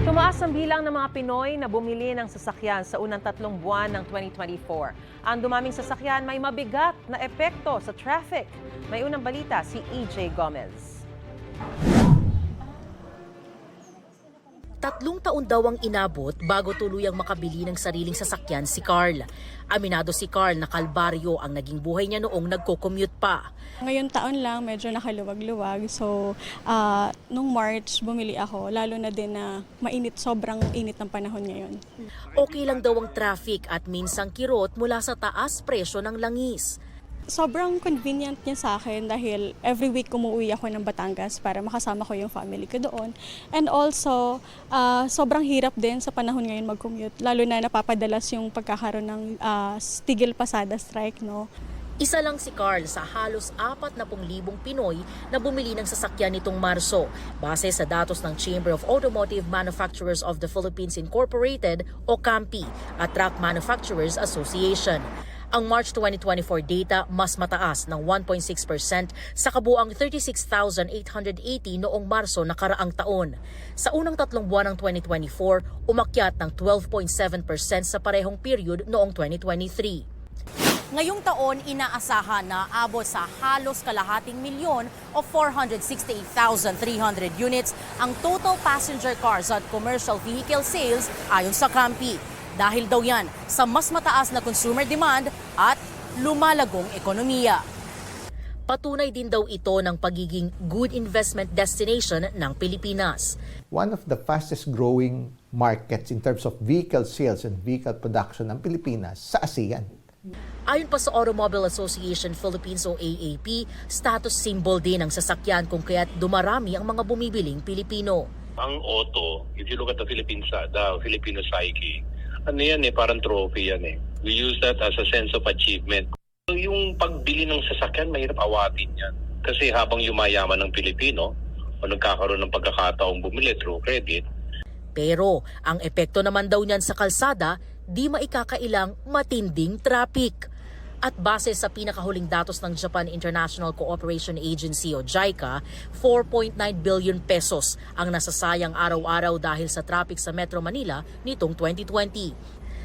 Tumaas ang bilang ng mga Pinoy na bumili ng sasakyan sa unang 3 buwan ng 2024. Ang dumaming sasakyan may mabigat na epekto sa traffic. May unang balita si EJ Gomez. 3 taon daw ang inabot bago tuluyang makabili ng sariling sasakyan si Carl. Aminado si Carl na kalbaryo ang naging buhay niya noong nagko-commute pa. Ngayon taon lang, medyo nakaluwag-luwag. So, nung March, bumili ako. Lalo na din na mainit, sobrang init ng panahon ngayon. Okay lang daw ang traffic at minsang kirot mula sa taas presyo ng langis. Sobrang convenient niya sa akin dahil every week umuwi ako ng Batangas para makasama ko yung family ko doon. And also, sobrang hirap din sa panahon ngayon mag-commute. Lalo na napapadalas yung pagkakaroon ng tigil pasada strike, no? Isa lang si Carl sa halos 40,000 Pinoy na bumili ng sasakyan nitong Marso, base sa datos ng Chamber of Automotive Manufacturers of the Philippines Incorporated o CAMPI at Truck Manufacturers Association. Ang March 2024 data mas mataas ng 1.6% sa kabuang 36,880 noong Marso nakaraang taon. Sa unang 3 buwan ng 2024, umakyat ng 12.7% sa parehong period noong 2023. Ngayong taon, inaasahan na abot sa halos kalahating milyon o 468,300 units ang total passenger cars at commercial vehicle sales ayon sa CAMPI. Dahil daw yan sa mas mataas na consumer demand at lumalagong ekonomiya. Patunay din daw ito ng pagiging good investment destination ng Pilipinas. One of the fastest growing markets in terms of vehicle sales and vehicle production ng Pilipinas sa ASEAN. Ayon pa sa Automobile Association Philippines o AAP, status symbol din ang sasakyan kung kaya't dumarami ang mga bumibiling Pilipino. Ang auto, if you look at the Filipino psyche, ano yan parang trophy yan We use that as a sense of achievement. So, yung pagbili ng sasakyan, mahirap awatin yan. Kasi habang yumayaman ng Pilipino, o nagkakaroon ng pagkakataong bumili through credit. Pero ang epekto naman daw niyan sa kalsada, di maikakailang matinding traffic. At base sa pinakahuling datos ng Japan International Cooperation Agency o JICA, 4.9 billion pesos ang nasasayang araw-araw dahil sa traffic sa Metro Manila nitong 2020.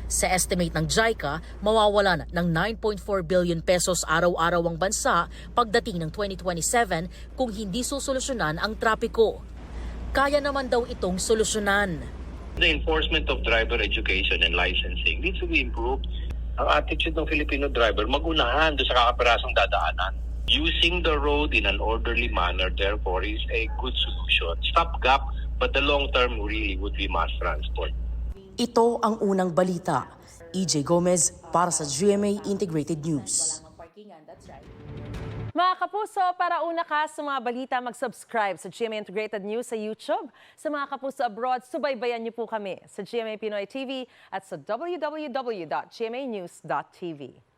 Sa estimate ng JICA, mawawalan ng 9.4 billion pesos araw-araw ang bansa pagdating ng 2027 kung hindi susolusyonan ang trapiko. Kaya naman daw itong solusyonan. The enforcement of driver education and licensing needs to be improved. Ang attitude ng Filipino driver, magunahan doon sa kakaperasong dadaanan. Using the road in an orderly manner, therefore, is a good solution. Stopgap, but the long term really would be mass transport. Ito ang unang balita. EJ Gomez para sa GMA Integrated News. Mga kapuso, para una ka sa mga balita, mag-subscribe sa GMA Integrated News sa YouTube. Sa mga kapuso abroad, subaybayan niyo po kami sa GMA Pinoy TV at sa www.gmanews.tv.